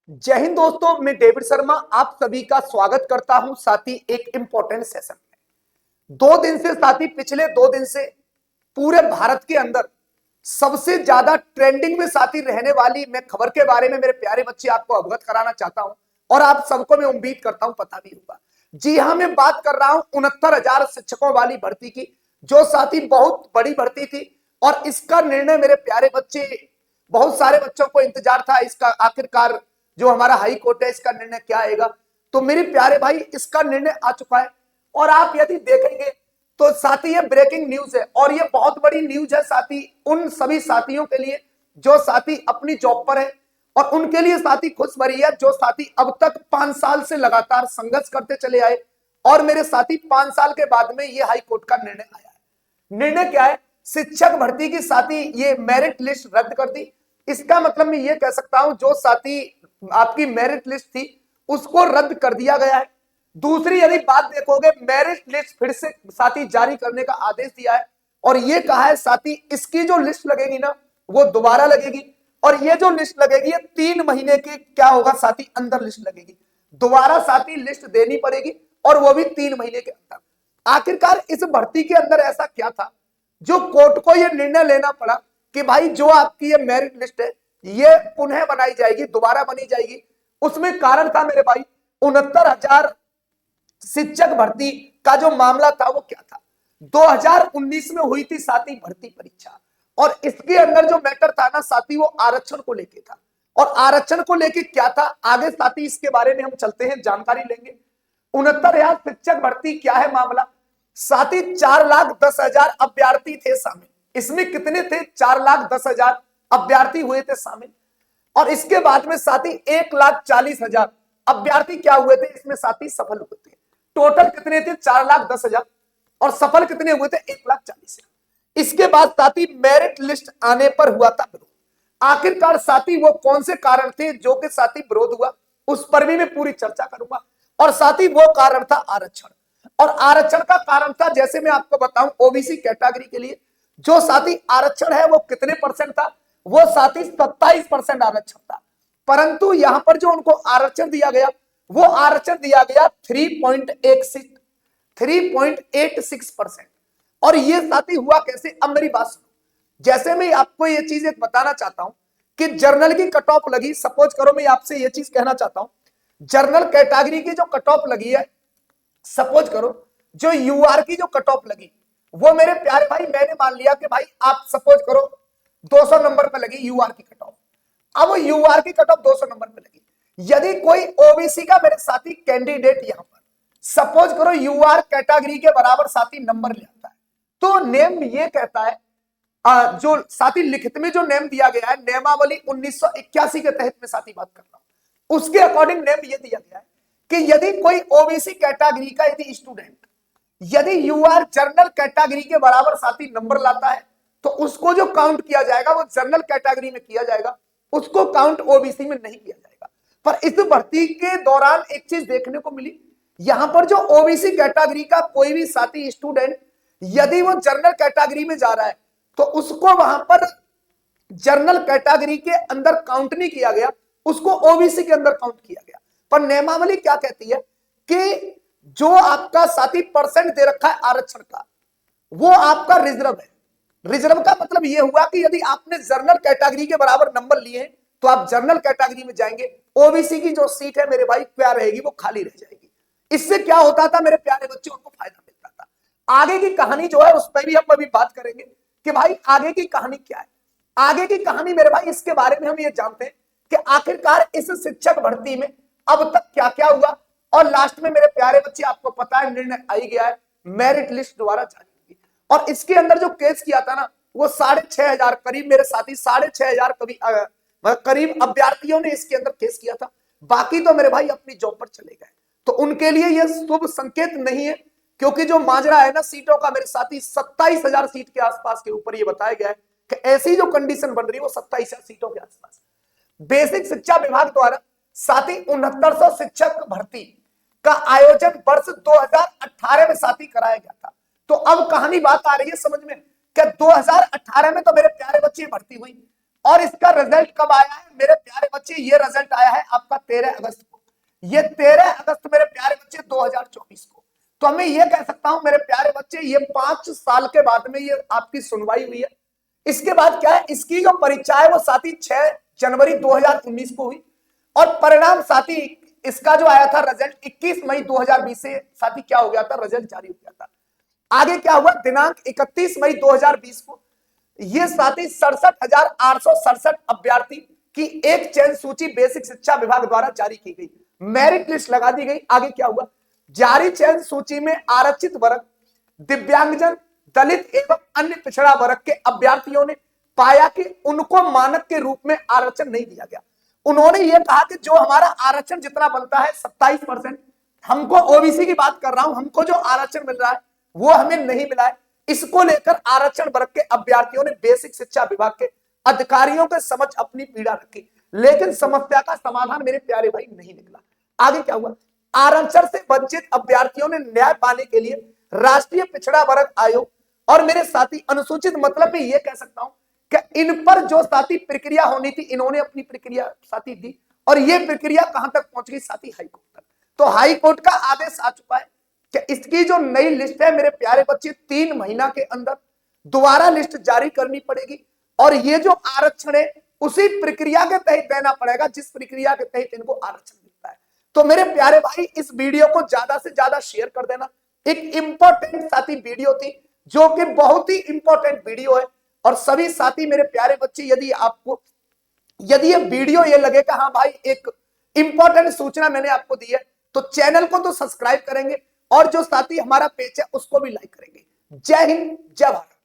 जय हिंद दोस्तों, मैं डेविड शर्मा आप सभी का स्वागत करता हूं। साथी एक इंपॉर्टेंट सेशन में 2 दिन से साथी पिछले 2 दिन से पूरे भारत के अंदर सबसे ज्यादा ट्रेंडिंग में साथी रहने वाली मैं खबर के बारे में मेरे प्यारे बच्चे आपको अवगत कराना चाहता हूं और आप सबको मैं उम्मीद करता हूं पता भी होगा। जी हां, मैं बात कर रहा हूं 69,000 शिक्षकों वाली भर्ती की, जो साथी बहुत बड़ी भर्ती थी और इसका निर्णय मेरे प्यारे बच्चे बहुत सारे बच्चों को इंतजार था इसका आखिरकार जो हमारा हाई कोर्ट है इसका निर्णय क्या आएगा। तो मेरे प्यारे भाई इसका निर्णय आ चुका है और आप यदि देखेंगे तो साथी ये ब्रेकिंग न्यूज है और ये बहुत बड़ी न्यूज है साथी उन सभी साथियों के लिए जो साथी अपनी जॉब पर है और उनके लिए साथी खुशखबरी है जो साथी अब तक 5 साल से लगातार संघर्ष करते चले आए और मेरे साथी 5 साल के बाद में ये हाई कोर्ट का निर्णय आया है। निर्णय क्या है? शिक्षक भर्ती की साथी ये मेरिट लिस्ट रद्द कर दी। इसका मतलब मैं ये कह सकता हूं जो साथी आपकी मेरिट लिस्ट थी उसको रद्द कर दिया गया है। दूसरी यदि बात देखोगे, मेरिट लिस्ट फिर से साथी जारी करने का आदेश दिया है और ये कहा है साथी इसकी जो लिस्ट लगेगी ना वो दोबारा लगेगी और ये जो लिस्ट लगेगी ये 3 महीने की क्या होगा साथी अंदर लिस्ट लगेगी, दोबारा साथी लिस्ट देनी पड़ेगी और वो भी 3 महीने के अंदर। आखिरकार इस भर्ती के अंदर ऐसा क्या था जो कोर्ट को ये निर्णय लेना पड़ा कि भाई जो आपकी ये मेरिट लिस्ट है ये पुनः बनाई जाएगी, दोबारा बनी जाएगी। उसमें कारण था मेरे भाई 69,000 शिक्षक भर्ती का जो मामला था वो क्या था, 2019 में हुई थी साथी भर्ती परीक्षा और इसके अंदर जो मैटर था ना साथी वो आरक्षण को लेके था और आरक्षण को लेके क्या था आगे साथी इसके बारे में हम चलते हैं जानकारी लेंगे। 69,000 शिक्षक भर्ती क्या है मामला साथी, 4,10,000 अभ्यर्थी थे शामिल। इसमें कितने थे? 4,10,000 अभ्यर्थी हुए थे शामिल और इसके बाद में साथी 1,40,000 अभ्यर्थी क्या हुए थे इसमें साथी सफल हुए थे। टोटल कितने थे? 4,10,000 और सफल कितने हुए थे? 1,40,000। इसके बाद साथी मेरिट लिस्ट आने पर हुआ था विरोध। आखिरकार साथी वो कौन से कारण थे जो कि साथी विरोध हुआ उस पर भी मैं पूरी चर्चा करूंगा और साथी वो कारण था आरक्षण और आरक्षण का कारण था जैसे मैं आपको बताऊं ओबीसी कैटेगरी के लिए जो साथी आरक्षण है वो कितने परसेंट था? वो साथी 27% आरक्षण था, परंतु यहां पर जो उनको आरक्षण दिया गया वो आरक्षण दिया गया 3.86% और ये साथी हुआ कैसे? अब मेरी बात सुनो, जैसे मैं आपको ये चीज एक बताना चाहता हूं कि जर्नल की कट ऑफ लगी, सपोज करो मैं आपसे ये चीज कहना चाहता हूं जर्नल कैटेगरी की जो कट ऑफ लगी है, सपोज करो जो यूआर की जो कट ऑफ लगी वो मेरे प्यारे भाई मैंने मान लिया कि भाई आप सपोज करो 200 नंबर पे लगी यूआर की कट ऑफ। अब यूआर की कट ऑफ 200 नंबर पे लगी, यदि कोई ओबीसी का मेरे साथी कैंडिडेट यहां पर सपोज करो यूआर कैटेगरी के बराबर साथी नंबर ले आता है तो नेम ये कहता है जो साथी लिखित में जो नेम दिया गया है नियमावली 1981 के तहत में साथी बात कर रहा हूं उसके अकॉर्डिंग नेम ये दिया गया है कि यदि कोई ओबीसी कैटेगरी का यदि स्टूडेंट यदि यूआर जनरल कैटेगरी के बराबर साथी नंबर लाता है तो उसको जो काउंट किया जाएगा वो जनरल कैटेगरी में किया जाएगा, उसको काउंट ओबीसी में नहीं किया जाएगा। पर इस भर्ती के दौरान एक चीज देखने को मिली, यहां पर जो ओबीसी कैटेगरी का कोई भी साथी स्टूडेंट यदि वो जनरल कैटेगरी में जा रहा है तो उसको वहां पर जनरल कैटेगरी के अंदर काउंट नहीं किया गया, उसको ओबीसी के अंदर काउंट किया गया। पर नियमावली क्या कहती है कि जो आपका साथी परसेंट दे रखा है आरक्षण का वो आपका रिजर्व है। रिजर्व का मतलब यह हुआ कि यदि आपने जनरल कैटेगरी के बराबर नंबर लिए तो आप जनरल कैटेगरी में जाएंगे, ओबीसी की जो सीट है मेरे भाई क्या रहेगी? वो खाली रह जाएगी। इससे क्या होता था मेरे प्यारे बच्चे, उनको फायदा मिलता था। आगे की कहानी जो है उस पर भी हम अभी बात करेंगे कि भाई आगे की कहानी क्या है। आगे की कहानी मेरे भाई इसके बारे में हम ये जानते हैं कि आखिरकार इस शिक्षक भर्ती में अब तक क्या क्या हुआ और लास्ट में मेरे प्यारे बच्चे आपको पता है निर्णय आ ही गया है, मेरिट लिस्ट द्वारा जारी होगी और इसके अंदर जो केस किया था ना वो 6,500 करीब मेरे साथी 6,500 करीब अभ्यर्थियों ने इसके अंदर केस किया था। बाकी तो मेरे भाई अपनी जॉब पर चले गए, तो उनके लिए यह शुभ संकेत नहीं है क्योंकि जो माजरा है ना सीटों का मेरे साथी 27,000 सीट के आसपास के ऊपर ये बताया गया है कि ऐसी जो कंडीशन बन रही है वो 27,000 सीटों के आसपास। बेसिक शिक्षा विभाग द्वारा साथी 6900 शिक्षक भर्ती का आयोजन वर्ष 2018 में साथी कराया गया था। तो अब कहानी बात आ रही है समझ में कि 2018 में तो मेरे प्यारे बच्चे भर्ती हुई और इसका रिजल्ट कब आया है मेरे प्यारे बच्चे? ये रिजल्ट आया है आपका 13 अगस्त को। ये 13 अगस्त मेरे प्यारे बच्चे 2024 को। तो हमें ये कह सकता हूं मेरे प्यारे बच्चे, ये 5 साल के बाद में ये आपकी सुनवाई हुई है। इसके बाद क्या है, इसकी जो परीक्षा है वो साथी 6 जनवरी 2019 को हुई और परिणाम साथी इसका जो आया था रिजल्ट 21 मई 2020 से साथी क्या हो गया था, रिजल्ट जारी हो गया था। आगे क्या हुआ, दिनांक 31 मई 2020 को ये साथी 67,867 अभ्यर्थी की एक चयन सूची बेसिक शिक्षा विभाग द्वारा जारी की गई, मेरिट लिस्ट लगा दी गई। आगे क्या हुआ, जारी चयन सूची में आरक्षित वर्ग, दिव्यांगजन, दलित एवं अन्य पिछड़ा वर्ग के अभ्यर्थियों ने पाया कि उनको मानक के रूप में आरक्षण नहीं दिया गया। उन्होंने ये कहा कि जो हमारा आरक्षण जितना बनता है 27%, हमको ओबीसी की बात कर रहा हूं, हमको जो आरक्षण मिल रहा है वो हमें नहीं मिला है। इसको लेकर आरक्षण वर्ग के अभ्यर्थियों ने बेसिक शिक्षा विभाग के अधिकारियों के समझ अपनी पीड़ा रखी, लेकिन समस्या का समाधान मेरे प्यारे भाई नहीं निकला। आगे क्या हुआ, आरक्षण से वंचित अभ्यर्थियों ने न्याय पाने के लिए राष्ट्रीय पिछड़ा वर्ग आयोग और मेरे साथी अनुसूचित, मतलब मैं ये कह सकता हूं कि इन पर जो साथी प्रक्रिया होनी थी, इन्होंने अपनी प्रक्रिया साथी दी और ये प्रक्रिया कहां तक पहुंच गई साथी, हाईकोर्ट तक। तो हाईकोर्ट का आदेश आ चुका है कि इसकी जो नई लिस्ट है मेरे प्यारे बच्चे 3 महीना के अंदर दोबारा लिस्ट जारी करनी पड़ेगी और ये जो आरक्षण है उसी प्रक्रिया के तहत देना पड़ेगा जिस प्रक्रिया के तहत इनको आरक्षण मिलता है। तो मेरे प्यारे भाई इस वीडियो को ज्यादा से ज्यादा शेयर कर देना। एक इंपॉर्टेंट साथी वीडियो थी जो कि बहुत ही इंपॉर्टेंट वीडियो है और सभी साथी मेरे प्यारे बच्चे यदि ये वीडियो ये लगे कि हाँ भाई एक इंपॉर्टेंट सूचना मैंने आपको दी है, तो चैनल को तो सब्सक्राइब करेंगे और जो साथी हमारा पेज है उसको भी लाइक करेंगे। जय हिंद, जय भारत।